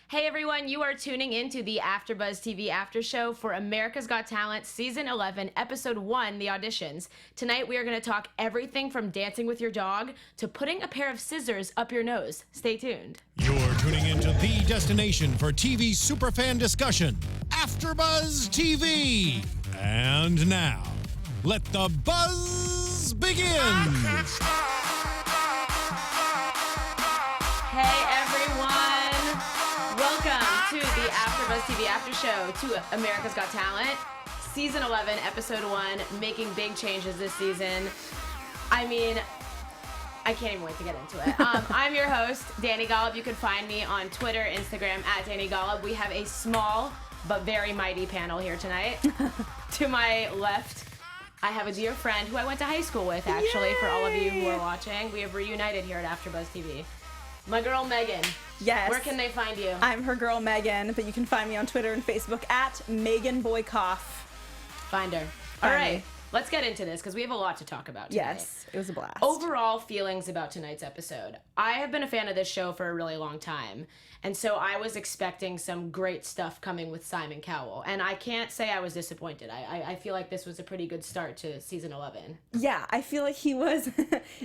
Hey everyone, you are tuning into the AFTERBUZZ TV after show for America's Got Talent Season 11, Episode 1, The Auditions. Tonight we are going to talk everything from dancing with your dog to putting a pair of scissors up your nose. Stay tuned. You're tuning into the destination for TV superfan discussion, AFTERBUZZ TV. And now, let the buzz begin. Hey everyone, welcome to the AFTERBUZZ TV after show to America's Got Talent Season 11, Episode 1, making big changes this season. I mean, I can't even wait to get into it. I'm your host, Dani Golub. You can find me on Twitter, Instagram, at Dani Golub. We have a small but very mighty panel here tonight. To my left, I have a dear friend who I went to high school with, actually. Yay! For all of you who are watching. We have reunited here at AFTERBUZZ TV. My girl, Megan. Yes. Where can they find you? I'm her girl, Megan, but you can find me on Twitter and Facebook at Megan Boykoff. Find her. All right. Let's get into this because we have a lot to talk about tonight. Yes, it was a blast. Overall feelings about tonight's episode. I have been a fan of this show for a really long time, and so I was expecting some great stuff coming with Simon Cowell, and I can't say I was disappointed. I feel like this was a pretty good start to Season 11. Yeah, I feel like he was,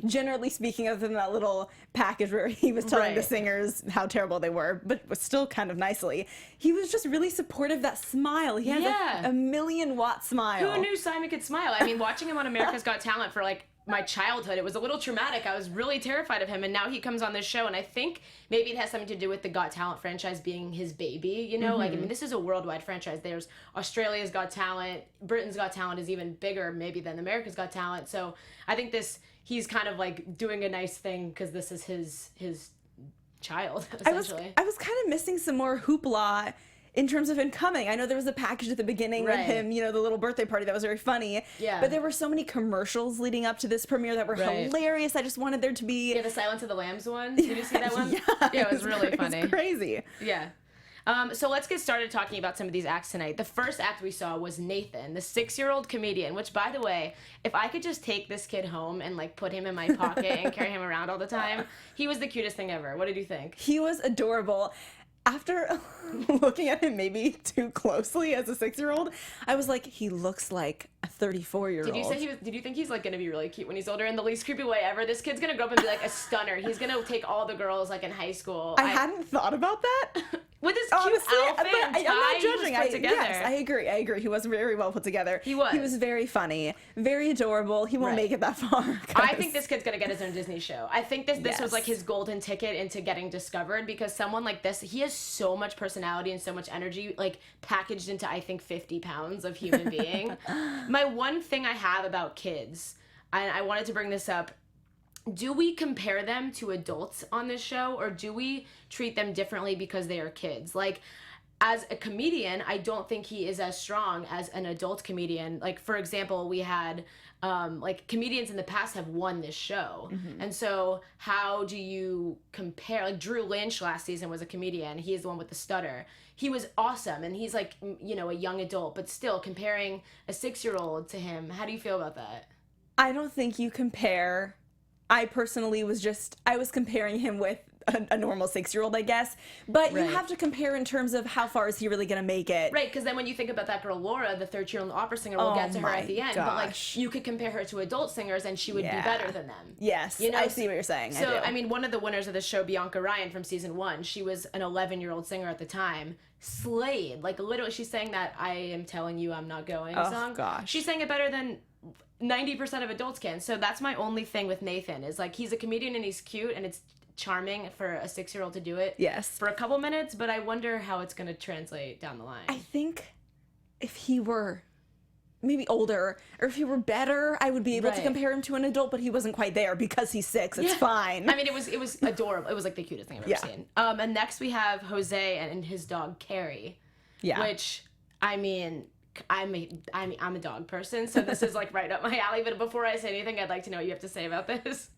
generally speaking, other than that little package where he was telling the singers how terrible they were, but was still kind of nicely, he was just really supportive. That smile. He has a 1,000,000-watt smile. Who knew Simon could smile? I mean, watching him on America's Got Talent for, like, my childhood, it was a little traumatic. I was really terrified of him, and now he comes on this show, and I think maybe it has something to do with the Got Talent franchise being his baby, you know? Like, I mean, this is a worldwide franchise. There's Australia's Got Talent, Britain's Got Talent is even bigger, maybe, than America's Got Talent, so I think he's kind of, like, doing a nice thing, because this is his child, essentially. I was kind of missing some more hoopla in terms of him coming. I know there was a package at the beginning with him, you know, the little birthday party that was very funny. Yeah. But there were so many commercials leading up to this premiere that were hilarious. I just wanted there to be... Yeah, the Silence of the Lambs one. Did you see that one? Yeah, it was really funny. It was crazy. Yeah. So let's get started talking about some of these acts tonight. The first act we saw was Nathan, the 6-year-old comedian, which, by the way, if I could just take this kid home and, like, put him in my pocket and carry him around all the time, he was the cutest thing ever. What did you think? He was adorable. After looking at him maybe too closely as a 6-year-old, I was like, he looks like a 34-year-old. Did you think he's like gonna be really cute when he's older in the least creepy way ever? This kid's gonna grow up and be like a stunner. He's gonna take all the girls like in high school. I hadn't thought about that. With his cute outfit and tie, I'm not judging. He was put together. Yes, I agree. He was very well put together. He was. He was very funny, very adorable. He won't make it that far. I think this kid's gonna get his own Disney show. I think this was like his golden ticket into getting discovered, because someone like this, he has so much personality and so much energy, like packaged into, I think, 50 pounds of human being. My one thing I have about kids, and I wanted to bring this up, do we compare them to adults on this show, or do we treat them differently because they are kids? Like, as a comedian, I don't think he is as strong as an adult comedian. Like, for example, we had, like, comedians in the past have won this show. And so how do you compare? Like, Drew Lynch last season was a comedian. He is the one with the stutter. He was awesome, and he's, like, you know, a young adult. But still, comparing a 6-year-old to him, how do you feel about that? I don't think you compare. I personally was comparing him with a normal 6-year-old, I guess. But you have to compare in terms of how far is he really going to make it. Right, because then when you think about that girl, Laura, the 13-year-old opera singer, we'll get to her at the end. Gosh. But, like, you could compare her to adult singers, and she would be better than them. Yes, you know? I see what you're saying. So, I mean, one of the winners of the show, Bianca Ryan from Season 1, she was an 11-year-old singer at the time. Slayed. Like, literally, she's saying that I Am Telling You I'm Not Going song. Gosh. She sang it better than 90% of adults can. So that's my only thing with Nathan, is, like, he's a comedian and he's cute, and it's charming for a 6-year-old to do it for a couple minutes, but I wonder how it's going to translate down the line. I think if he were maybe older, or if he were better, I would be able to compare him to an adult, but he wasn't quite there because he's 6. It's fine. I mean, it was adorable. It was like the cutest thing I've ever seen. And next we have Jose and his dog Carrie. Yeah. Which, I mean, I'm a dog person, so this is like right up my alley. But before I say anything, I'd like to know what you have to say about this.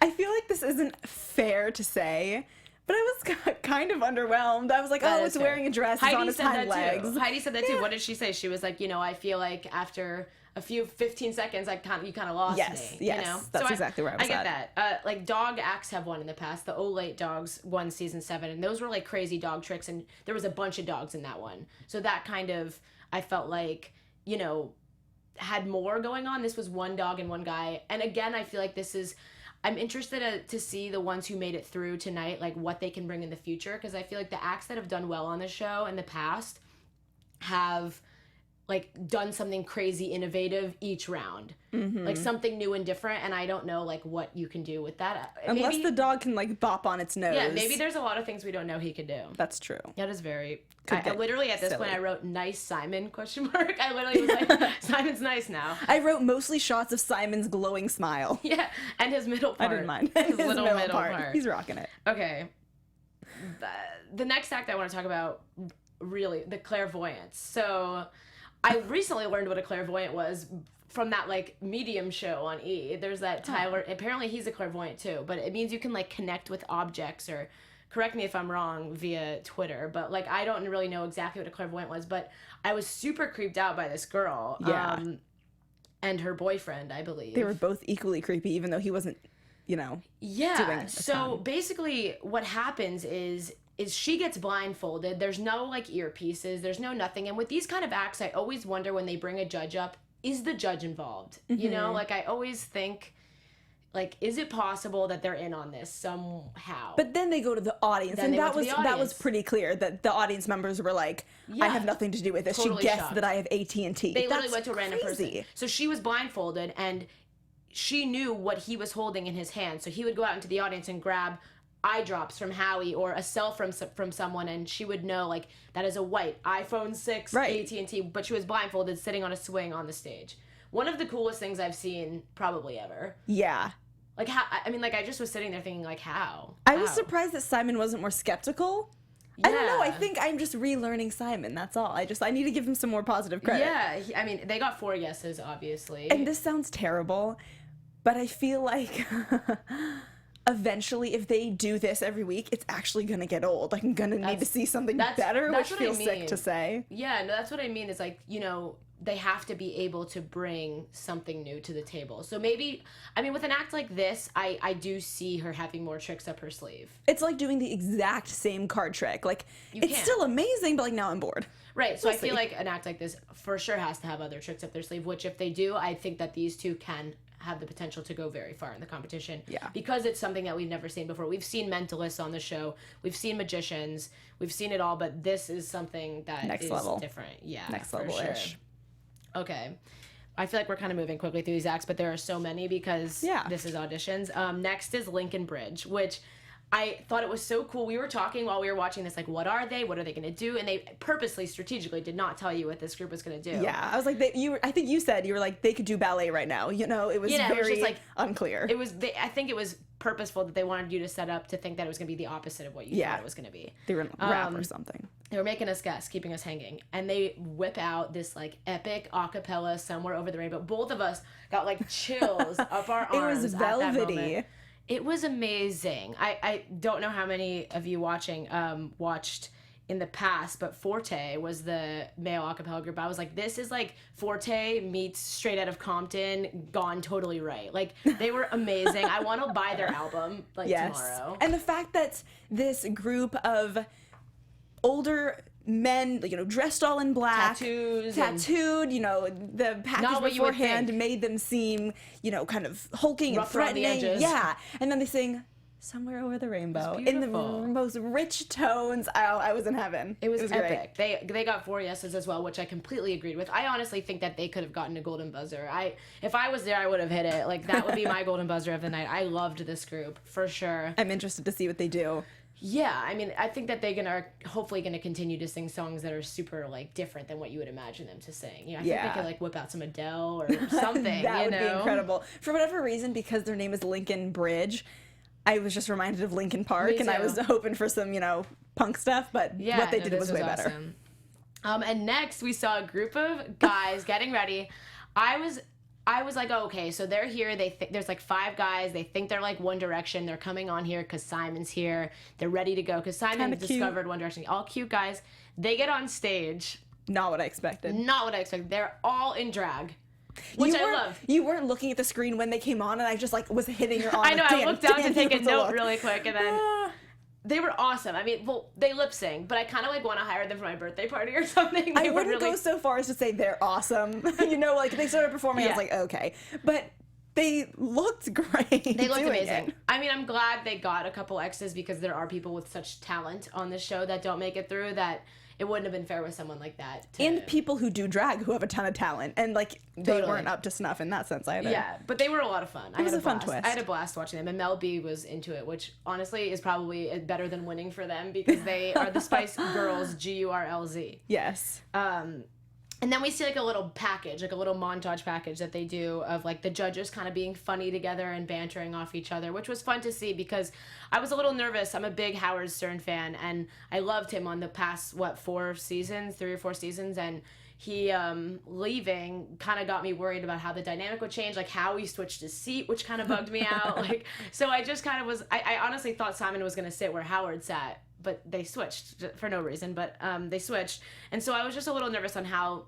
I feel like this isn't fair to say, but I was kind of underwhelmed. I was like, oh, it's wearing a dress, it's on its hind legs. Heidi said that too. What did she say? She was like, you know, I feel like after a few 15 seconds, you kind of lost yes, me. Yes, you know? that's exactly where I was I get at. that. Like dog acts have won in the past. The Olate dogs won season 7, and those were like crazy dog tricks, and there was a bunch of dogs in that one. So that kind of, I felt like, you know, had more going on. This was one dog and one guy. And again, I feel like I'm interested to see the ones who made it through tonight, like what they can bring in the future, because I feel like the acts that have done well on the show in the past have like done something crazy innovative each round, like something new and different, and I don't know like what you can do with that. Unless the dog can like bop on its nose. Yeah, maybe there's a lot of things we don't know he could do. That's true. That is very. Could I literally at this silly. point I wrote "nice Simon?" ? I literally was like, Simon's nice now. I wrote mostly shots of Simon's glowing smile. Yeah, and his middle part. I didn't mind His little middle part. He's rocking it. Okay. The next act I want to talk about, really, the clairvoyance. So, I recently learned what a clairvoyant was from that, like, Medium show on E! There's that Tyler, apparently he's a clairvoyant too, but it means you can, like, connect with objects, or correct me if I'm wrong via Twitter, but, like, I don't really know exactly what a clairvoyant was, but I was super creeped out by this girl. Yeah. And her boyfriend, I believe. They were both equally creepy, even though he wasn't, you know, Yeah. doing a So ton. basically, what happens is she gets blindfolded. There's no like earpieces. There's no nothing. And with these kind of acts, I always wonder when they bring a judge up, is the judge involved? You know, like I always think, like, is it possible that they're in on this somehow? But then they go to the audience, Then and they that went was to the that was audience. pretty clear that the audience members were like, Yeah. "I have nothing to do with this." Totally she guessed shocked. that I have AT&T. They literally That's went to a random crazy. person. So she was blindfolded, and she knew what he was holding in his hand. So he would go out into the audience and grab eye drops from Howie or a cell from someone, and she would know like that is a white iPhone 6 Right. AT&T, but she was blindfolded sitting on a swing on the stage. One of the coolest things I've seen probably ever. Yeah. Like how I mean, like I just was sitting there thinking like how? I was How? surprised that Simon wasn't more skeptical. I don't know. I Yeah. think I'm just relearning Simon. That's all. I need to give him some more positive credit. Yeah, I mean, they got 4 yeses, obviously. And this sounds terrible, but I feel like eventually, if they do this every week, it's actually gonna get old. Like, I'm gonna need to see something better, that's which what I feels sick mean. to say. Yeah, no, that's what I mean. Is like, you know, they have to be able to bring something new to the table. So maybe, I mean, with an act like this, I do see her having more tricks up her sleeve. It's like doing the exact same card trick. Like, it's can't. still amazing, but like now I'm bored. Right, so We'll I feel see. like an act like this for sure has to have other tricks up their sleeve, which if they do, I think that these two can have the potential to go very far in the competition. Yeah. Because it's something that we've never seen before. We've seen mentalists on the show, we've seen magicians, we've seen it all, but this is something that Next is level. different. Yeah, Next for level-ish. sure. Okay. I feel like we're kind of moving quickly through these acts, but there are so many because this is auditions. Next is Lincoln Bridge, which I thought it was so cool. We were talking while we were watching this, like, what are they? What are they going to do? And they purposely, strategically did not tell you what this group was going to do. Yeah, I was like, I think you said you were like, they could do ballet right now. You know, it was Yeah, it was very just, like, unclear. I think it was purposeful that they wanted you to set up to think that it was going to be the opposite of what you thought it was going to be. They were in rap or something. They were making us guess, keeping us hanging. And they whip out this, like, epic a cappella Somewhere Over the Rainbow. Both of us got, like, chills up our arms. It was at that velvety. moment. It was amazing. I don't know how many of you watching watched in the past, but Forte was the male a cappella group. I was like, this is like Forte meets Straight Outta Compton gone totally right. Like, they were amazing. I want to buy their album, like, tomorrow. And the fact that this group of older men, you know, dressed all in black, tattooed, you know, the package Not what you would beforehand think. made them seem, you know, kind of hulking Rough and around the threatening. edges. Yeah, and then they sing Somewhere Over the Rainbow in the beautiful. most rich tones. I was in heaven. It was great. epic. They got 4 yeses as well, which I completely agreed with. I honestly think that they could have gotten a golden buzzer. If I was there, I would have hit it. Like, that would be my golden buzzer of the night. I loved this group for sure. I'm interested to see what they do. Yeah, I mean, I think that are hopefully gonna continue to sing songs that are super like different than what you would imagine them to sing. You know, I think they could like whip out some Adele or something. That would you be know? incredible. For whatever reason, because their name is Lincoln Bridge, I was just reminded of Lincoln Park, and I was hoping for some, you know, punk stuff, but what they did was way better. Awesome. And next we saw a group of guys getting ready. I was like, oh, okay, so they're here. There's like 5 guys. They think they're like One Direction. They're coming on here because Simon's here. They're ready to go because Simon discovered One Direction. All cute guys. They get on stage. Not what I expected. Not what I expected. They're all in drag. which I love. You weren't looking at the screen when they came on, and I just like was hitting your arm. I know. Like, I looked down to take a note look. really quick, and then they were awesome. I mean, well, they lip sync, but I kind of like want to hire them for my birthday party or something. I wouldn't go so far as to say they're awesome. You know, like they started performing, I was like, okay, but they looked great. They looked amazing. It. I mean, I'm glad they got a couple X's because there are people with such talent on this show that don't make it through, that it wouldn't have been fair with someone like that. And people who do drag who have a ton of talent, and like they weren't up to snuff in that sense either. Yeah, but they were a lot of fun. It was a fun twist. I had a blast watching them, and Mel B was into it, which honestly is probably better than winning for them because they are the Spice Girls, Gurlz. Yes. And then we see like a little package, like a little montage package that they do of like the judges kind of being funny together and bantering off each other, which was fun to see because I was a little nervous. I'm a big Howard Stern fan, and I loved him on the past, 3 or 4 seasons, and he leaving kind of got me worried about how the dynamic would change, like how he switched his seat, which kind of bugged me out. Like, so I just kind of was, I honestly thought Simon was going to sit where Howard sat, but they switched for no reason, but they switched. And so I was just a little nervous on how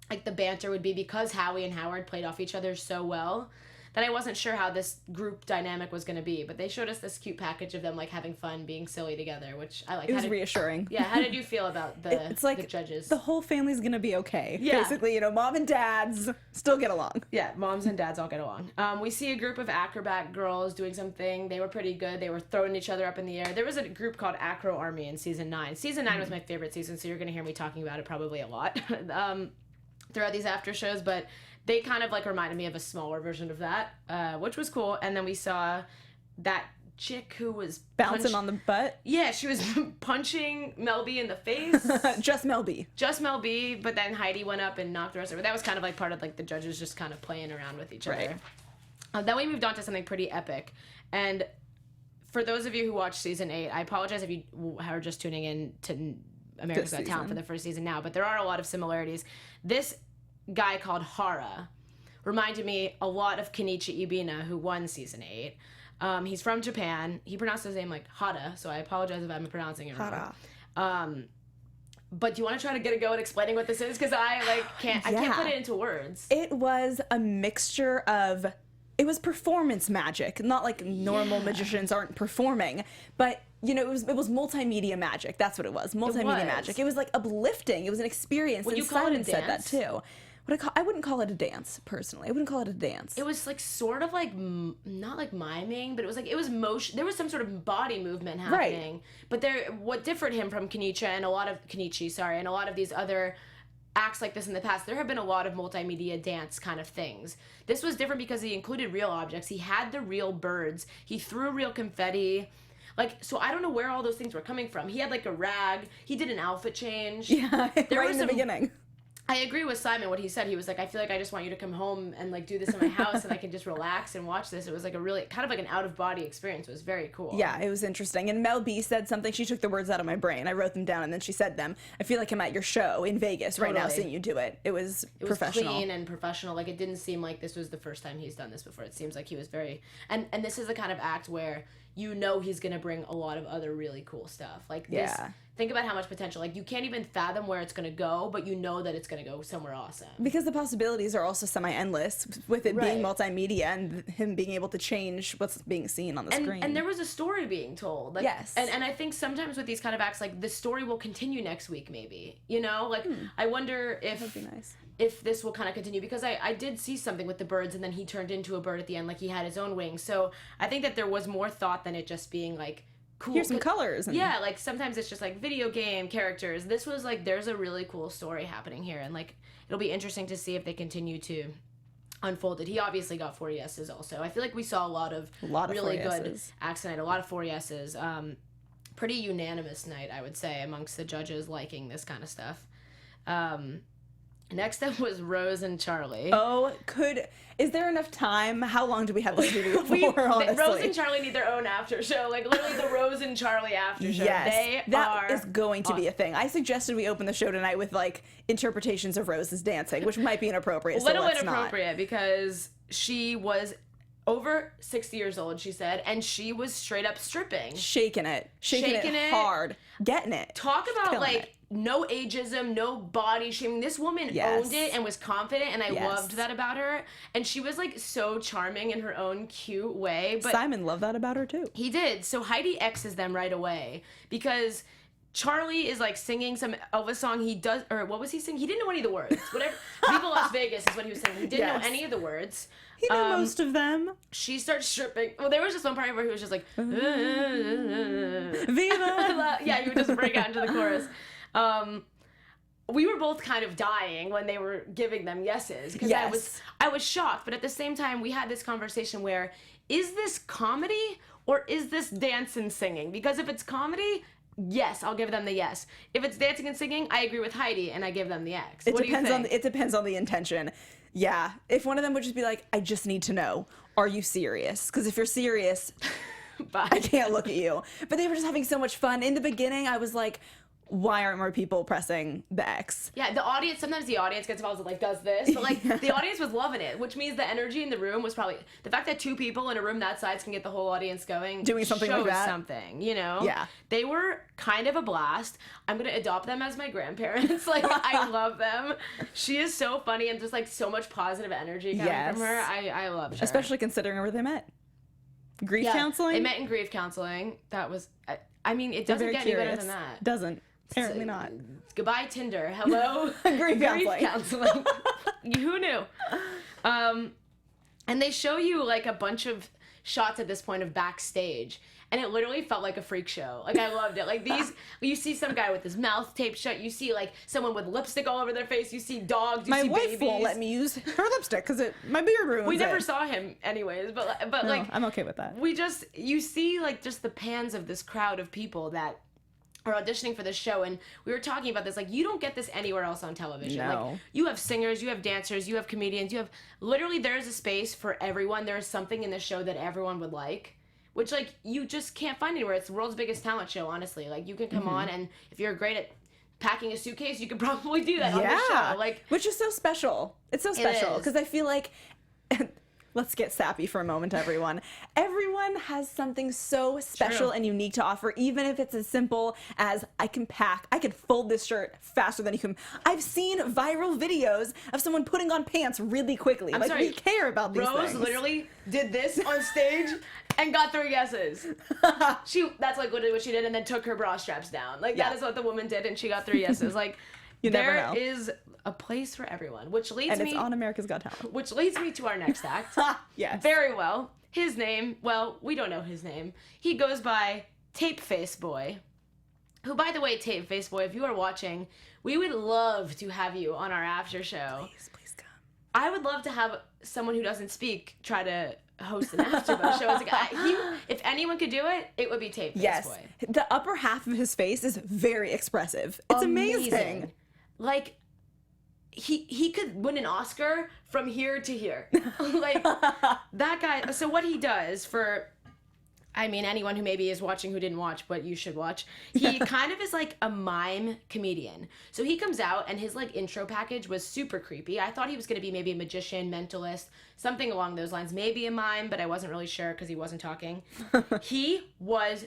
like the banter would be because Howie and Howard played off each other so well that I wasn't sure how this group dynamic was going to be. But they showed us this cute package of them like having fun, being silly together, which I like. It was reassuring. Yeah, how did you feel about the judges? The whole family's going to be okay. Yeah. Basically, you know, mom and dads still get along. Yeah, moms and dads all get along. We see a group of acrobat girls doing something. They were pretty good. They were throwing each other up in the air. There was a group called Acro Army in season 9. Season 9 was my favorite season, so you're going to hear me talking about it probably a lot throughout these after shows, but they kind of like reminded me of a smaller version of that, which was cool. And then we saw that chick who was bouncing on the butt. Yeah, she was punching Mel B in the face. Just Mel B. Just Mel B, but then Heidi went up and knocked the rest of her. That was kind of like part of like the judges just kind of playing around with each other. Then we moved on to something pretty epic. And for those of you who watched season 8, I apologize if you are just tuning in to America's Got Talent for the first season now, but there are a lot of similarities. This guy called Hara reminded me a lot of Kenichi Ibina, who won season 8. He's from Japan. He pronounced his name like Hara, so I apologize if I'm pronouncing it wrong. But do you want to try to get a go at explaining what this is? Because I can't put it into words. It was a mixture of, it was performance magic, not like normal magicians aren't performing, but you know, it was multimedia magic. That's what it was. Multimedia magic. It was like uplifting. It was an experience. Would and you call Simon it a said that dance? too. I wouldn't call it a dance, personally. I wouldn't call it a dance. It was like sort of like, not like miming, but it was motion. There was some sort of body movement happening. Right. But what differed him from Kenichi and a lot of these other acts like this in the past, there have been a lot of multimedia dance kind of things. This was different because he included real objects. He had the real birds. He threw real confetti. Like, so I don't know where all those things were coming from. He had like a rag. He did an outfit change. Yeah, right in the beginning. I agree with Simon, what he said. He was like, I feel like I just want you to come home and like do this in my house and I can just relax and watch this. It was like a really, kind of like an out-of-body experience. It was very cool. Yeah, it was interesting. And Mel B said something. She took the words out of my brain. I wrote them down and then she said them. I feel like I'm at your show in Vegas right now seeing you do it. It was professional. It was clean and professional. Like, it didn't seem like this was the first time he's done this before. It seems like he was very, and this is the kind of act where you know he's going to bring a lot of other really cool stuff. Like this, think about how much potential. Like, you can't even fathom where it's going to go, but you know that it's going to go somewhere awesome. Because the possibilities are also semi-endless with it being multimedia and him being able to change what's being seen on the screen. And there was a story being told. Like, yes. And I think sometimes with these kind of acts, like, the story will continue next week, maybe. You know? Like, I wonder if... That'd be nice. If this will kind of continue, because I did see something with the birds and then he turned into a bird at the end, like he had his own wings. So I think that there was more thought than it just being like, cool. Here's some colors. Yeah, like sometimes it's just like video game characters. This was like, there's a really cool story happening here. And like, it'll be interesting to see if they continue to unfold it. He obviously got 4 yeses also. I feel like we saw a lot of really good acts tonight, a lot of 4 yeses. Pretty unanimous night, I would say, amongst the judges liking this kind of stuff. Next up was Rose and Charlie. Is there enough time? How long do we have this video for, honestly? Rose and Charlie need their own after show. Like, literally the Rose and Charlie after show. Yes, that is going to be a thing. I suggested we open the show tonight with, like, interpretations of Rose's dancing, which might be inappropriate, inappropriate, because she was over 60 years old, she said, and she was straight up stripping. Shaking it hard. Getting it. Talk about, Killing like, it. no ageism, no body shaming. This woman owned it and was confident, and I loved that about her. And she was, like, so charming in her own cute way. But Simon loved that about her, too. he did. So Heidi X's them right away because Charlie is, like, singing some Elvis song. He does, or what was he singing? He didn't know any of the words. Whatever. Viva Las Vegas is what he was singing. He didn't know any of the words. He knew most of them. She starts stripping. Well, there was just one part where he was just like, Viva! yeah, he would just break out into the chorus. We were both kind of dying when they were giving them yeses because I was shocked. But at the same time, we had this conversation where, is this comedy or is this dance and singing? Because if it's comedy, yes, I'll give them the yes. If it's dancing and singing, I agree with Heidi and I give them the X. It depends on the intention. Yeah, if one of them would just be like, I just need to know, are you serious? Because if you're serious, I can't look at you. But they were just having so much fun. In the beginning, I was like, why aren't more people pressing the X? Yeah, sometimes the audience gets involved with, like, does this, but, like, the audience was loving it, which means the energy in the room was probably, the fact that 2 people in a room that size can get the whole audience going. Doing something like that. Something, you know? Yeah. They were kind of a blast. I'm going to adopt them as my grandparents. Like, I love them. She is so funny and just, like, so much positive energy coming from her. I love her. Especially considering where they met. Grief counseling? They met in grief counseling. That was, I mean, it doesn't get any better than that. Doesn't. Apparently not. Goodbye, Tinder. Hello, grief counseling. Who knew? And they show you, like, a bunch of shots at this point of backstage, and it literally felt like a freak show. Like, I loved it. Like, you see some guy with his mouth taped shut. You see, like, someone with lipstick all over their face. You see dogs. You see babies. My wife won't let me use her lipstick because my beard ruins it. We never saw him anyways, but no, like, I'm okay with that. You see, like, just the pans of this crowd of people that are auditioning for this show, and we were talking about this, like, you don't get this anywhere else on television. No. Like, you have singers, you have dancers, you have comedians, literally there's a space for everyone. There is something in the show that everyone would like, which, like, you just can't find anywhere. It's the world's biggest talent show, honestly. Like, you can come on, and if you're great at packing a suitcase, you could probably do that on the show. Like, which is so special. It's so special because I feel like let's get sappy for a moment, everyone. Everyone has something so special and unique to offer, even if it's as simple as I can fold this shirt faster than you can. I've seen viral videos of someone putting on pants really quickly. I'm sorry, we care about these things. Rose literally did this on stage and got 3 yeses. That's, like, literally what she did, and then took her bra straps down. Like, that is what the woman did, and she got 3 yeses. Like, there is a place for everyone, which leads me... And it's on America's Got Talent. Which leads me to our next act. Yes. Very well. His name, well, we don't know his name. He goes by Tape Face Boy, who, by the way, Tape Face Boy, if you are watching, we would love to have you on our after show. Please come. I would love to have someone who doesn't speak try to host an AfterBuzz show. It's like, if anyone could do it, it would be Tape Face Boy. The upper half of his face is very expressive. It's amazing. Like, he could win an Oscar from here to here. Like, that guy. So what he does for, I mean, anyone who maybe is watching who didn't watch, but you should watch, he kind of is like a mime comedian. So he comes out, and his, like, intro package was super creepy. I thought he was going to be maybe a magician, mentalist, something along those lines. Maybe a mime, but I wasn't really sure because he wasn't talking. He was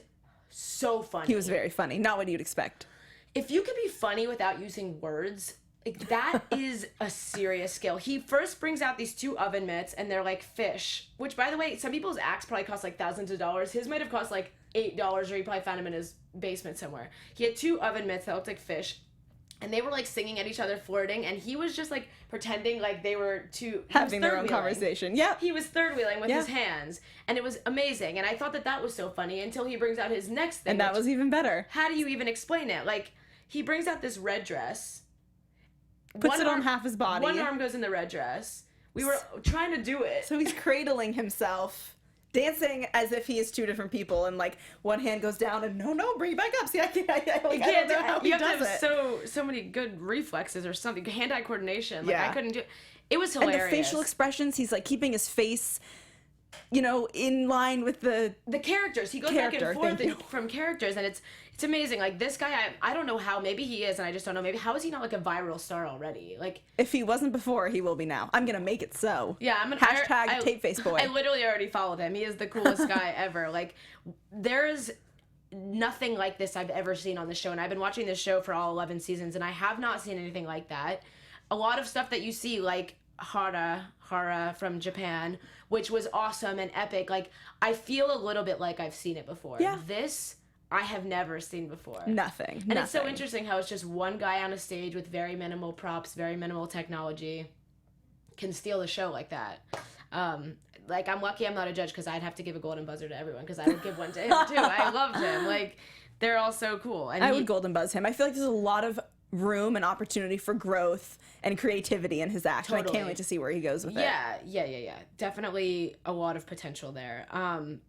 so funny. He was very funny. Not what you'd expect. If you could be funny without using words, like, that is a serious skill. He first brings out these 2 oven mitts, and they're like fish, which, by the way, some people's acts probably cost, like, thousands of dollars. His might have cost, like, $8, or he probably found them in his basement somewhere. He had 2 oven mitts that looked like fish, and they were, like, singing at each other, flirting, and he was just, like, pretending like they were having their own conversation. Yeah. He was third wheeling with his hands, and it was amazing, and I thought that was so funny until he brings out his next thing. And that was even better. How do you even explain it? Like, he brings out this red dress, puts it on half his body. One arm goes in the red dress. We were trying to do it. So he's cradling himself, dancing as if he is 2 different people, and, like, one hand goes down, and no, bring it back up. See, I don't know how he does it. So many good reflexes or something, hand-eye coordination. Like, I couldn't do it. It was hilarious. And the facial expressions, he's, like, keeping his face in line with the characters. He goes back and forth from characters, and it's amazing. Like, this guy, I don't know how. Maybe he is, and I just don't know. Maybe how is he not like a viral star already? Like, if he wasn't before, he will be now. I'm gonna make it so. Yeah, I'm gonna hashtag TapeFaceBoy. I literally already followed him. He is the coolest guy ever. Like, there's nothing like this I've ever seen on the show, and I've been watching this show for all 11 seasons, and I have not seen anything like that. A lot of stuff that you see, like Hara from Japan, which was awesome and epic. Like, I feel a little bit like I've seen it before. Yeah. This I have never seen before. Nothing. And it's so interesting how it's just one guy on a stage with very minimal props, very minimal technology, can steal the show like that. Like, I'm lucky I'm not a judge, because I'd have to give a golden buzzer to everyone, because I would give one to him too. I loved him. Like, they're all so cool. And I would golden buzz him. I feel like there's a lot of room and opportunity for growth and creativity in his act. Totally. I can't wait to see where he goes with it. Yeah. Definitely a lot of potential there.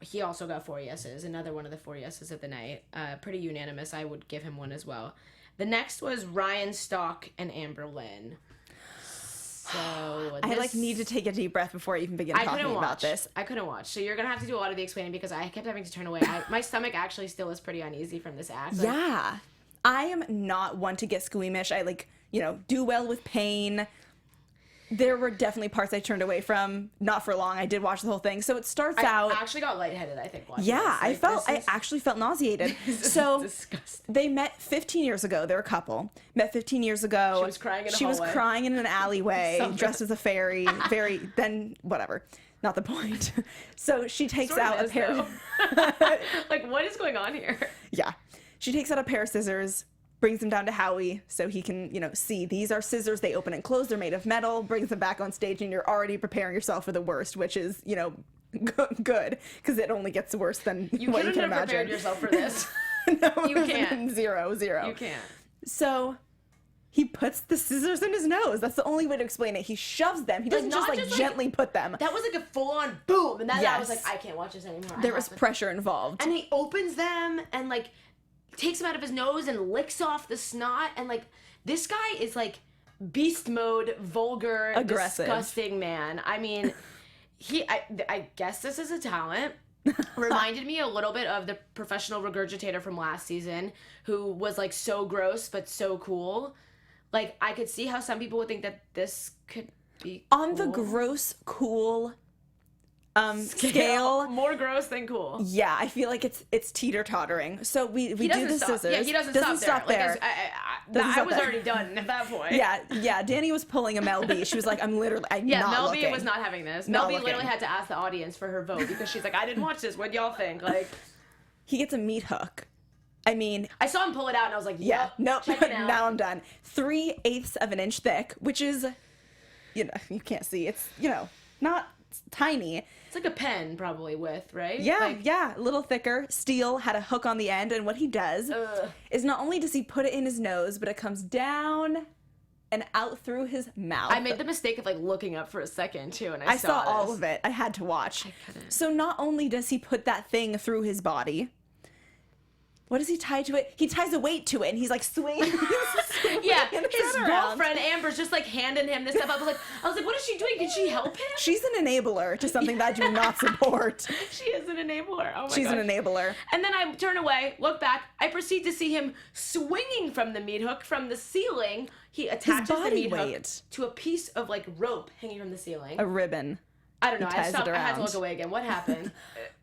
He also got 4 yeses. Another one of the 4 yeses of the night. Pretty unanimous. I would give him one as well. The next was Ryan Stalk and Amber Lynn. So I need to take a deep breath before I even begin talking about this. I couldn't watch. So you're gonna have to do a lot of the explaining, because I kept having to turn away. My stomach actually still is pretty uneasy from this act. Like, yeah. I am not one to get squeamish. I do well with pain. There were definitely parts I turned away from. Not for long. I did watch the whole thing. So it starts out. I actually got lightheaded, I think, watching this. I actually felt nauseated. So disgusting. They met 15 years ago. They're a couple. Met 15 years ago. She was crying in a hallway. She was crying in an alleyway, dressed as a fairy. Whatever. Not the point. So she takes out a pair of... Like, what is going on here? Yeah. She takes out a pair of scissors, brings them down to Howie so he can, see these are scissors. They open and close. They're made of metal. Brings them back on stage, and you're already preparing yourself for the worst, which is, good, because it only gets worse than what you can imagine. You couldn't have prepared yourself for this. No, you can't. Zero. You can't. So he puts the scissors in his nose. That's the only way to explain it. He shoves them. He doesn't just gently put them. That was like a full-on boom, and I was like, I can't watch this anymore. There was pressure involved. And he opens them and takes them out of his nose and licks off the snot, and this guy is beast mode, vulgar, aggressive, disgusting man. I mean, I guess this is a talent. Reminded me a little bit of the professional regurgitator from last season, who was so gross but so cool. I could see how some people would think that this could be cool. On the gross cool scale. More gross than cool. Yeah, I feel like it's teeter-tottering. So we do the scissors. Yeah, he doesn't stop there. I was already done at that point. Yeah. Dani was pulling a Mel B. She was like, I'm not Mel looking. B was not having this. Mel B literally had to ask the audience for her vote, because she's like, I didn't watch this. What y'all think? He gets a meat hook. I mean, I saw him pull it out, and I was like, nope. Now I'm done. 3/8 of an inch thick, which is, you can't see. It's, not tiny. It's like a pen, probably, right? Yeah, a little thicker. Steel had a hook on the end, and what he does is not only does he put it in his nose, but it comes down and out through his mouth. I made the mistake of looking up for a second too, and I saw all of it. I had to watch. I couldn't. So not only does he put that thing through his body, what does he tie to it? He ties a weight to it, and he's swinging. Yeah, his girlfriend Amber's just handing him this stuff. I was like, what is she doing? Did she help him? She's an enabler to something that I do not support. She is an enabler. Oh my She's an enabler. And then I turn away, look back. I proceed to see him swinging from the meat hook from the ceiling. He attaches the meat hook to a piece of rope hanging from the ceiling. A ribbon. I don't know. I had to look away again. What happened?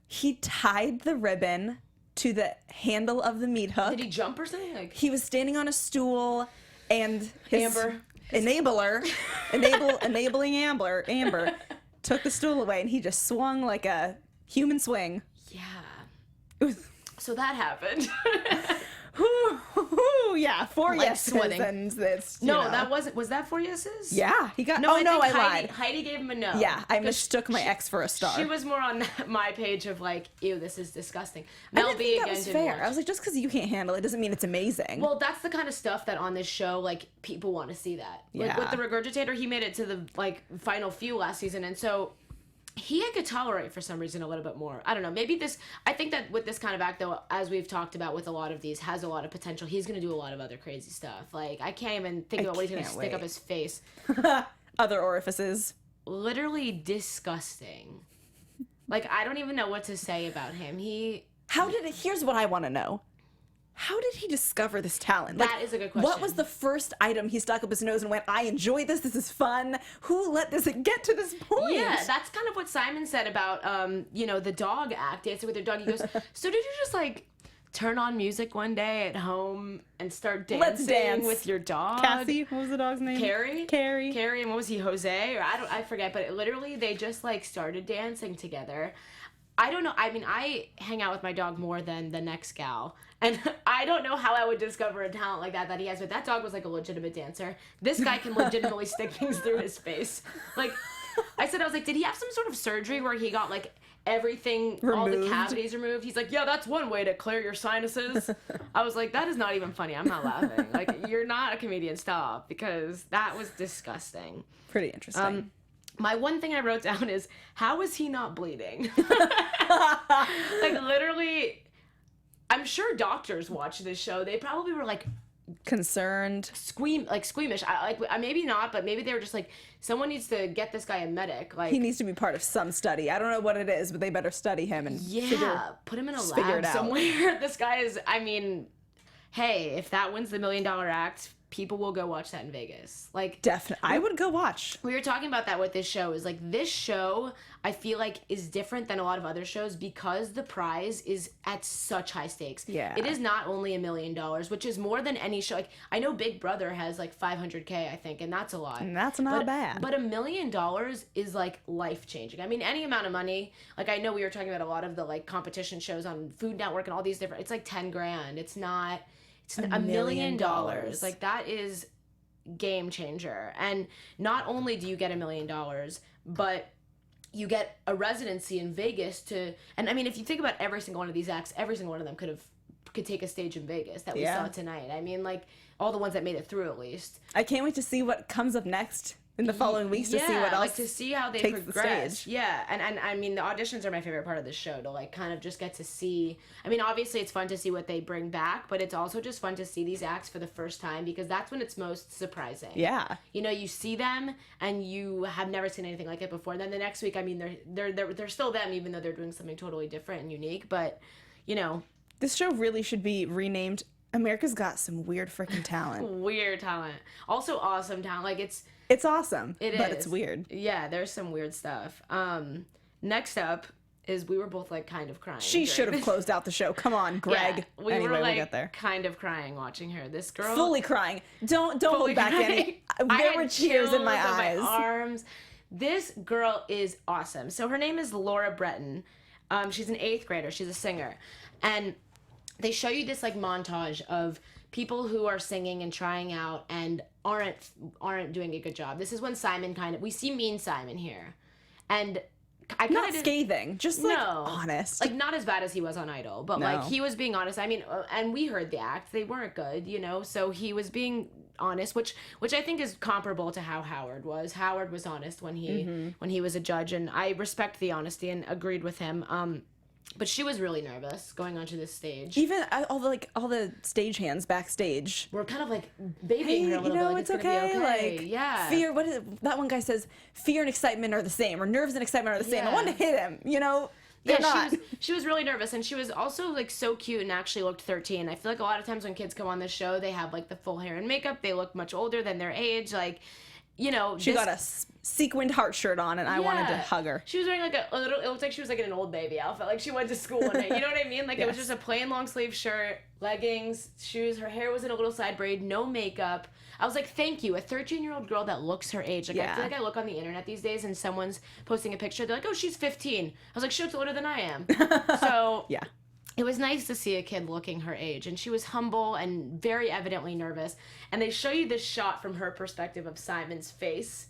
He tied the ribbon to the handle of the meat hook. Did he jump or something? He was standing on a stool, and his enabling Amber took the stool away, and he just swung like a human swing. Yeah. So that happened. Yeah, 4 yeses. And that wasn't. Was that 4 yeses? Yeah, he got. No, I lied. Heidi gave him a no. Yeah, I mistook my ex for a star. She was more on my page of ew, this is disgusting. Mel B again didn't fair. Watch. I was like, just because you can't handle it doesn't mean it's amazing. Well, that's the kind of stuff that on this show, people want to see that. Yeah. With the regurgitator, he made it to the final few last season, and so I could tolerate for some reason a little bit more. I don't know. Maybe I think that with this kind of act, though, as we've talked about with a lot of these, has a lot of potential. He's going to do a lot of other crazy stuff. I can't even think about what he's going to stick up his face. Other orifices. Literally disgusting. Like, I don't even know what to say about him. Here's what I want to know. How did he discover this talent? That is a good question. What was the first item he stuck up his nose and went, I enjoy this is fun? Who let this get to this point? Yeah, that's kind of what Simon said about, the dog act, Dancing with Your Dog. He goes, so did you just, like, turn on music one day at home and start dancing with your dog? Cassie, what was the dog's name? Carrie, and what was he, Jose? Or I forget, but literally they just, like, started dancing together. I don't know. I mean, I hang out with my dog more than the next gal. And I don't know how I would discover a talent like that he has. But that dog was like a legitimate dancer. This guy can legitimately stick things through his face. Like, I was like, did he have some sort of surgery where he got like everything, removed. All the cavities removed? He's like, yeah, that's one way to clear your sinuses. I was like, that is not even funny. I'm not laughing. Like, you're not a comedian. Stop. Because that was disgusting. Pretty interesting. My one thing I wrote down is, how is he not bleeding? Like, literally, I'm sure doctors watch this show. They probably were, like, concerned. Squeamish. Maybe not, but maybe they were just like, someone needs to get this guy a medic. Like, he needs to be part of some study. I don't know what it is, but they better study him and put him in a lab somewhere. This guy is, I mean, hey, if that wins the $1 Million Act, people will go watch that in Vegas. Like, definitely, I would go watch. We were talking about that with this show. Is like, this show, I feel like, is different than a lot of other shows because the prize is at such high stakes. Yeah, it is not only $1 million, which is more than any show. Like, I know Big Brother has like 500K, I think, and that's a lot. And that's not bad. But $1 million is like life changing. I mean, any amount of money. Like, I know we were talking about a lot of the like competition shows on Food Network and all these different. It's like 10 grand. It's not. It's $1 million. Like, that is game changer. And not only do you get $1 million, but you get a residency in Vegas and I mean, if you think about every single one of these acts, every single one of them could take a stage in Vegas that we saw tonight. I mean, like, all the ones that made it through, at least. I can't wait to see what comes up next in the following weeks to see what else, like, to see how they progress. Yeah, and I mean, the auditions are my favorite part of the show, to like kind of just get to see. I mean, obviously it's fun to see what they bring back, but it's also just fun to see these acts for the first time because that's when it's most surprising. Yeah, you know, you see them and you have never seen anything like it before. And then the next week, I mean, they're still them, even though they're doing something totally different and unique. But you know, this show really should be renamed America's Got Some Weird Freaking Talent. Weird talent, also awesome talent. Like, it's awesome, but it's weird. Yeah, there's some weird stuff. Next up is we were both like kind of crying. She should have closed out the show. Come on, Greg. Yeah, we were like we'll get there. Kind of crying watching her. This girl fully crying. Don't hold back any. There were tears in my eyes. My arms. This girl is awesome. So her name is Laura Breton. She's an 8th grader. She's a singer, and they show you this like montage of people who are singing and trying out and aren't doing a good job. This is when Simon we see mean Simon here, and I kind of not scathing, just like honest, like not as bad as he was on Idol, but like he was being honest. I mean, and we heard the act; they weren't good, you know. So he was being honest, which I think is comparable to how Howard was. Howard was honest when he was a judge, and I respect the honesty and agreed with him. But she was really nervous going onto this stage. Even all the stagehands backstage were kind of like babying her a little bit. Like, it's okay. Like, yeah. Fear. What is it? That one guy says? Fear and excitement are the same, or nerves and excitement are the same. I wanted to hit him. You know. She was really nervous, and she was also like so cute and actually looked 13. I feel like a lot of times when kids come on this show, they have like the full hair and makeup. They look much older than their age. Like, you know, she got a sequined heart shirt on, and I wanted to hug her. She was wearing like a little. It looked like she was like in an Old Baby outfit. Like she went to school one day. You know what I mean? Like it was just a plain long sleeve shirt, leggings, shoes. Her hair was in a little side braid, no makeup. I was like, thank you, a 13-year-old girl that looks her age. Like I feel like I look on the internet these days, and someone's posting a picture. They're like, oh, she's 15. I was like, she looks older than I am. So yeah. It was nice to see a kid looking her age, and she was humble and very evidently nervous. And they show you this shot from her perspective of Simon's face,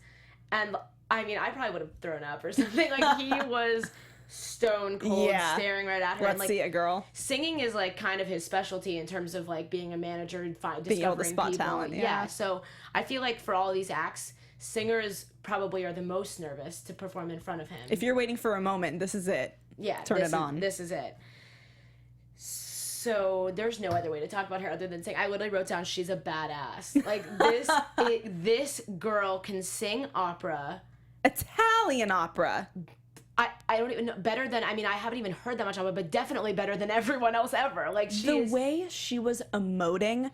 and I mean, I probably would have thrown up or something. Like he was stone cold, staring right at her. Let's see it, girl. Singing is like kind of his specialty in terms of like being a manager and discovering being able to spot people. Talent. Yeah. So I feel like for all these acts, singers probably are the most nervous to perform in front of him. If you're waiting for a moment, this is it. Yeah, turn it on. This is it. So there's no other way to talk about her other than saying I literally wrote down she's a badass. Like this girl can sing opera, Italian opera, I don't even know, better than, I mean, I haven't even heard that much of it, but definitely better than everyone else ever. Like, way she was emoting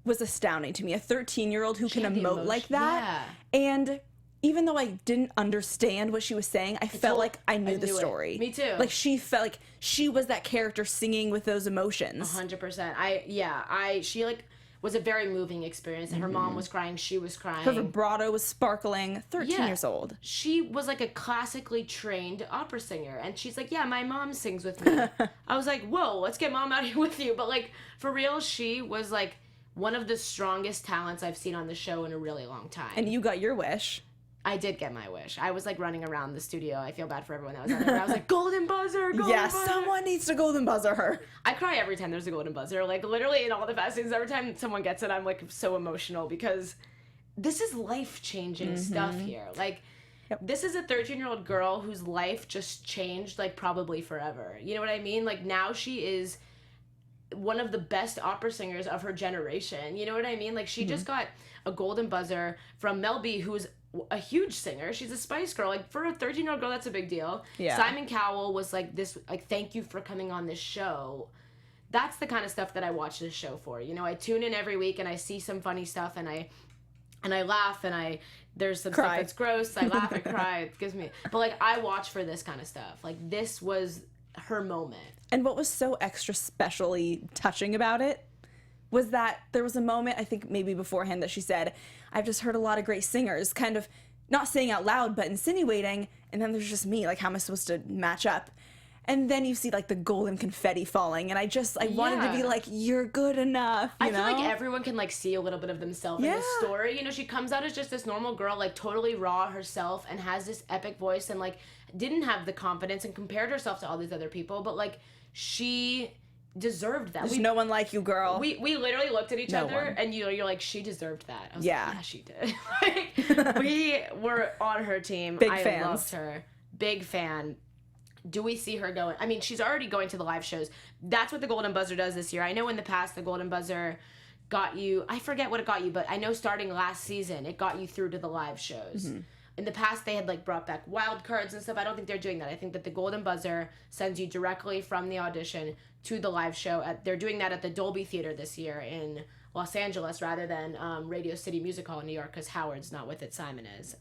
was astounding to me. A 13-year-old who can emote like that. Yeah. And even though I didn't understand what she was saying, I felt like I knew the story. Me too. Like, she felt like she was that character singing with those emotions. 100%. She, like, was a very moving experience. And her mom was crying. She was crying. Her vibrato was sparkling. 13 years old. She was, like, a classically trained opera singer. And she's like, yeah, my mom sings with me. I was like, whoa, let's get mom out here with you. But, like, for real, she was, like, one of the strongest talents I've seen on the show in a really long time. And you got your wish. I did get my wish. I was, like, running around the studio. I feel bad for everyone that was out there. I was like, golden buzzer, golden buzzer. Someone needs to golden buzzer her. I cry every time there's a golden buzzer. Like, literally in all the fast scenes, every time someone gets it, I'm, like, so emotional because this is life-changing stuff here. Like, this is a 13-year-old girl whose life just changed, like, probably forever. You know what I mean? Like, now she is one of the best opera singers of her generation. You know what I mean? Like, she just got a golden buzzer from Mel B, who's a huge singer. She's a Spice Girl. Like, for a 13-year-old girl, that's a big deal. Yeah. Simon Cowell was like this, like, thank you for coming on this show. That's the kind of stuff that I watch this show for. You know, I tune in every week and I see some funny stuff and I laugh and there's some stuff that's gross. I laugh, I cry. It gives me, but like, I watch for this kind of stuff. Like, this was her moment. And what was so extra specially touching about it was that there was a moment, I think maybe beforehand, that she said, I've just heard a lot of great singers, kind of not saying out loud, but insinuating, and then there's just me, like, how am I supposed to match up? And then you see, like, the golden confetti falling, and I wanted to be like, you're good enough, you know? I feel like everyone can, like, see a little bit of themselves in this story. You know, she comes out as just this normal girl, like, totally raw herself, and has this epic voice, and, like, didn't have the confidence, and compared herself to all these other people, but, like, she deserved that. There's no one like you, girl. We literally looked at each other, and you're like, she deserved that. I was like, yeah, she did. Like, we were on her team. Big I fans. loved her. Big fan. Do we see her going? I mean, she's already going to the live shows. That's what the Golden Buzzer does this year. I know in the past the Golden Buzzer got you, I forget what it got you, but I know starting last season it got you through to the live shows. In the past, they had, like, brought back wild cards and stuff. I don't think they're doing that. I think that the Golden Buzzer sends you directly from the audition to the live show. They're doing that at the Dolby Theater this year in Los Angeles rather than Radio City Music Hall in New York, because Howard's not with it, Simon is.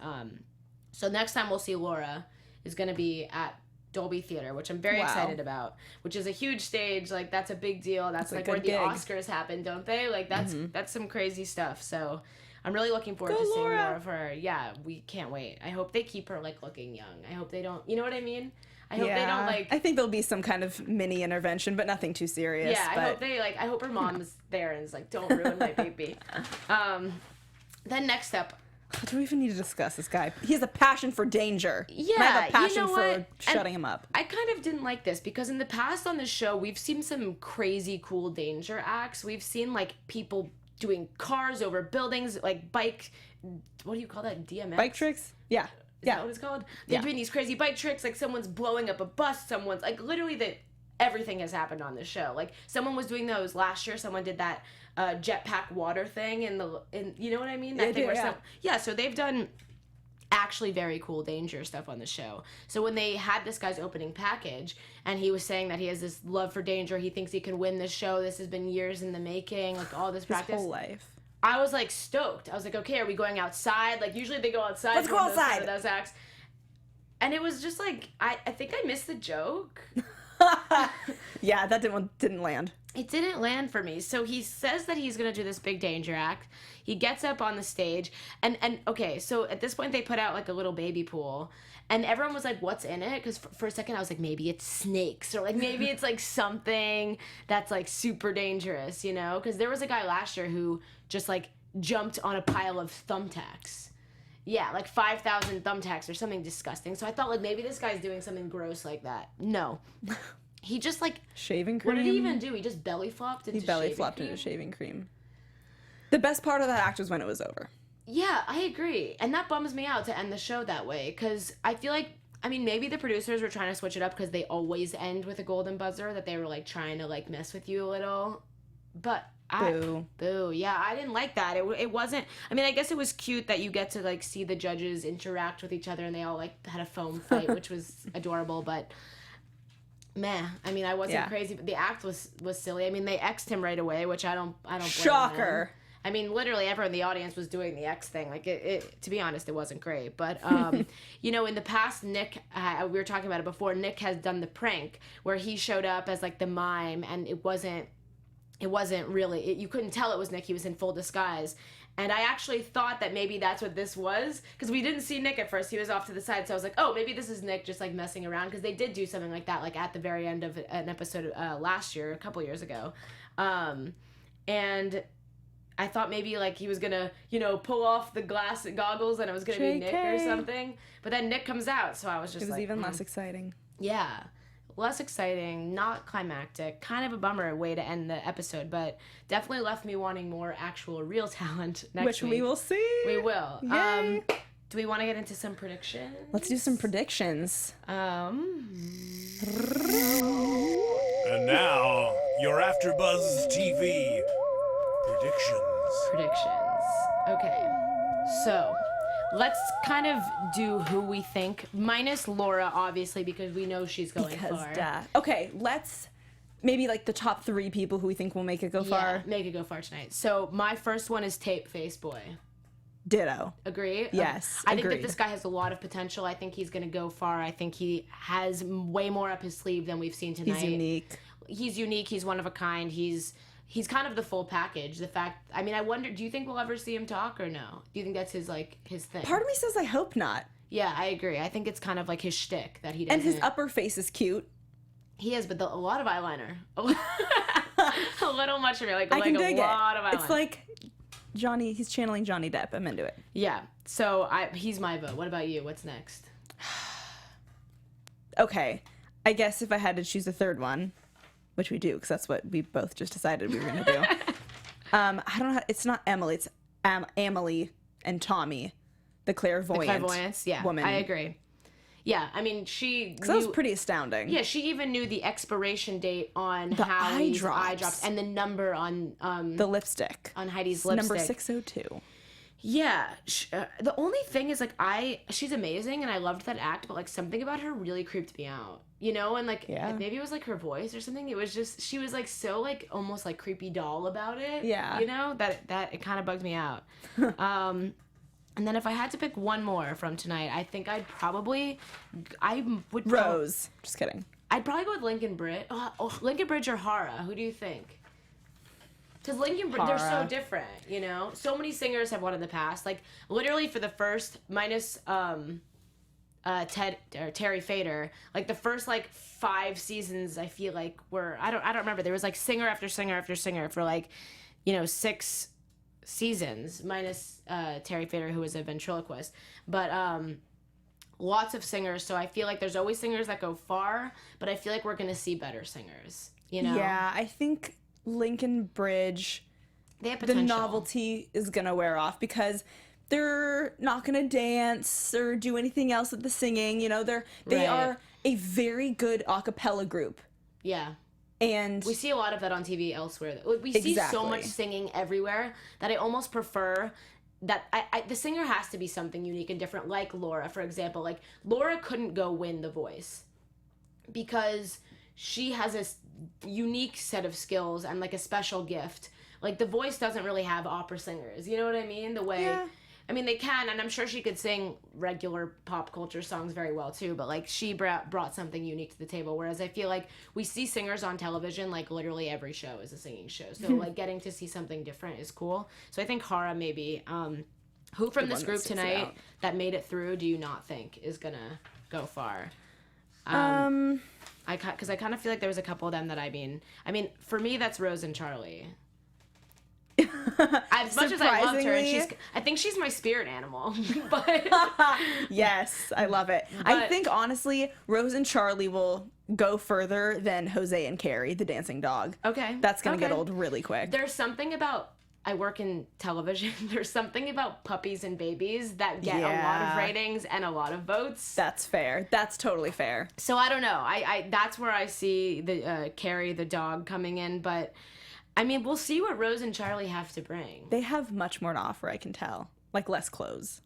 So next time we'll see Laura is going to be at Dolby Theater, which I'm very excited about, which is a huge stage. Like, that's a big deal. That's like where the Oscars happen, don't they? Like, that's some crazy stuff. So I'm really looking forward to seeing more of her. Yeah, we can't wait. I hope they keep her, like, looking young. I hope they don't, you know what I mean? I hope they don't, like... I think there'll be some kind of mini intervention, but nothing too serious. Yeah, I hope they, like, I hope her mom's there and is like, don't ruin my baby. Then next up... Do we even need to discuss this guy? He has a passion for danger. Yeah, I have a passion you know for shutting him up. I kind of didn't like this because in the past on the show, we've seen some crazy cool danger acts. We've seen, like, people doing cars over buildings, like bike... What do you call that? DMX? Bike tricks? Yeah. Is that what it's called? They're doing these crazy bike tricks, like someone's blowing up a bus, someone's, like, literally everything has happened on the show. Like, someone was doing those last year, someone did that jetpack water thing in you know what I mean? That thing where so they've done actually very cool danger stuff on the show. So when they had this guy's opening package and he was saying that he has this love for danger, he thinks he can win this show, this has been years in the making, like all this practice. His whole life. I was, like, stoked. I was like, okay, are we going outside? Like, usually they go outside. Let's go outside. Those acts. And it was just, like, I think I missed the joke. Yeah, that didn't land. It didn't land for me. So he says that he's going to do this big danger act. He gets up on the stage. And okay, so at this point they put out, like, a little baby pool. And everyone was like, what's in it? Because for a second I was like, maybe it's snakes. Or, like, maybe it's, like, something that's, like, super dangerous, you know? Because there was a guy last year who just, like, jumped on a pile of thumbtacks. Yeah, like 5,000 thumbtacks or something disgusting. So I thought, like, maybe this guy's doing something gross like that. No. He just, like... Shaving cream? What did he even do? He just belly flopped into shaving cream. The best part of that act was when it was over. Yeah, I agree. And that bums me out to end the show that way. Because I feel like... I mean, maybe the producers were trying to switch it up because they always end with a golden buzzer. That they were, like, trying to, like, mess with you a little. But Boo. Yeah, I didn't like that. It wasn't. I mean, I guess it was cute that you get to like see the judges interact with each other, and they all like had a foam fight, which was adorable. But meh. I mean, I wasn't crazy, but the act was silly. I mean, they X'd him right away, which I don't blame Shocker. Him. I mean, literally everyone in the audience was doing the X thing. Like, it to be honest, it wasn't great. But, you know, in the past, Nick, we were talking about it before, Nick has done the prank where he showed up as, like, the mime, and it wasn't really, you couldn't tell it was Nick. He was in full disguise. And I actually thought that maybe that's what this was, because we didn't see Nick at first. He was off to the side, so I was like, oh, maybe this is Nick just, like, messing around, because they did do something like that, like, at the very end of an episode last year, a couple years ago. And I thought maybe, like, he was gonna, you know, pull off the goggles and it was gonna be Nick or something. But then Nick comes out, so I was just like... It was even less exciting. Yeah. Less exciting, not climactic. Kind of a bummer way to end the episode, but definitely left me wanting more actual real talent next week. Which we will see. We will. Yay. Do we want to get into some predictions? Let's do some predictions. And now, your AfterBuzz TV predictions. Okay. So, let's kind of do who we think, minus Laura, obviously, because we know she's going far. Okay, let's maybe like the top 3 people who we think will make it go far. Make it go far tonight. So, my first one is Tape Face Boy. Ditto. Agree? Yes, I think that this guy has a lot of potential. I think he's going to go far. I think he has way more up his sleeve than we've seen tonight. He's unique. He's one of a kind. He's kind of the full package. The fact, I mean, I wonder, do you think we'll ever see him talk or no? Do you think that's his thing? Part of me says I hope not. Yeah, I agree. I think it's kind of like his shtick that he doesn't. And his upper face is cute. He is, but a lot of eyeliner. A little much for me. Like I can a dig lot of eyeliner. It's like Johnny, he's channeling Johnny Depp. I'm into it. Yeah. So he's my vote. What about you? What's next? Okay. I guess if I had to choose a third one, which we do, because that's what we both just decided we were going to do. I don't know. It's not Emily. It's Amelie and Tommy, the clairvoyant woman. I agree. Yeah, I mean, because that was pretty astounding. Yeah, she even knew the expiration date on the Hallie's eye drops and the number on the lipstick on Heidi's lipstick. Number 602. Yeah, the only thing is, like, she's amazing and I loved that act, but, like, something about her really creeped me out, you know? And, like, maybe it was, like, her voice or something. It was just, she was, like, so, like, almost, like, creepy doll about it. Yeah. You know? That it kind of bugged me out. And then if I had to pick one more from tonight, I think I would... Rose. Just kidding. I'd probably go with Lincoln Bridge. Lincoln Bridge or Hara. Who do you think? Because Lincoln Bridge, they're so different, you know? So many singers have won in the past. Like, literally for the first, minus Terry Fader, like, the first, like, 5 seasons, I feel like, were... I don't remember. There was, like, singer after singer after singer for, like, you know, 6... seasons, minus Terry Fader, who was a ventriloquist, but lots of singers. So I feel like there's always singers that go far, but I feel like we're gonna see better singers, you know? Yeah, I think Lincoln Bridge, they have potential. The novelty is gonna wear off because they're not gonna dance or do anything else with the singing, you know? They are a very good a cappella group. Yeah. And we see a lot of that on TV elsewhere. We see so much singing everywhere that I almost prefer that the singer has to be something unique and different, like Laura, for example. Like, Laura couldn't go win The Voice because she has a unique set of skills and, like, a special gift. Like, The Voice doesn't really have opera singers. You know what I mean? The way... Yeah. I mean, they can, and I'm sure she could sing regular pop culture songs very well, too, but, like, she brought something unique to the table, whereas I feel like we see singers on television, like, literally every show is a singing show, so, like, getting to see something different is cool. So I think Hara maybe, who from this group tonight that made it through do you not think is gonna go far? Because I kind of feel like there was a couple of them that I mean, for me, that's Rose and Charlie. As much as I loved her, and I think she's my spirit animal. But yes, I love it. I think honestly, Rose and Charlie will go further than Jose and Carrie, the dancing dog. Okay, that's gonna get old really quick. There's something about I work in television. There's something about puppies and babies that get a lot of ratings and a lot of votes. That's fair. That's totally fair. So I don't know. I that's where I see the Carrie the dog coming in, but. I mean, we'll see what Rose and Charlie have to bring. They have much more to offer, I can tell. Like less clothes.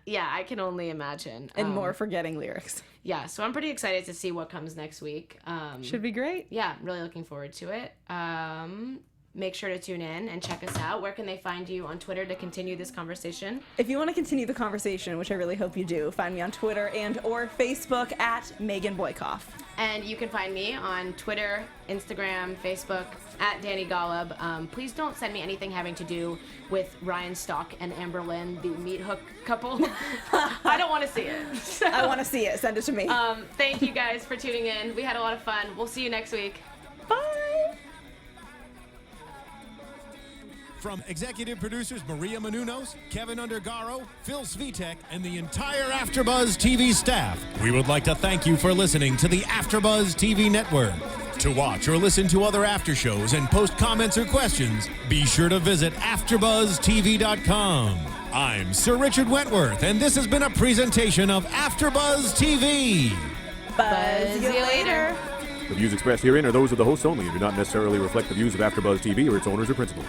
Yeah, I can only imagine. And more forgetting lyrics. Yeah, so I'm pretty excited to see what comes next week. Should be great. Yeah, really looking forward to it. Make sure to tune in and check us out. Where can they find you on Twitter to continue this conversation? If you want to continue the conversation, which I really hope you do, find me on Twitter and or Facebook at Megan Boykoff. And you can find me on Twitter, Instagram, Facebook, at Dani Golub. Please don't send me anything having to do with Ryan Stalk and Amber Lynn, the meat hook couple. I don't want to see it. So, I want to see it. Send it to me. Thank you guys for tuning in. We had a lot of fun. We'll see you next week. Bye! From executive producers Maria Menounos, Kevin Undergaro, Phil Svitek, and the entire AfterBuzz TV staff, we would like to thank you for listening to the AfterBuzz TV network. To watch or listen to other after shows and post comments or questions, be sure to visit AfterBuzzTV.com. I'm Sir Richard Wentworth, and this has been a presentation of AfterBuzz TV. Buzz you later. The views expressed herein are those of the hosts only and do not necessarily reflect the views of AfterBuzz TV or its owners or principals.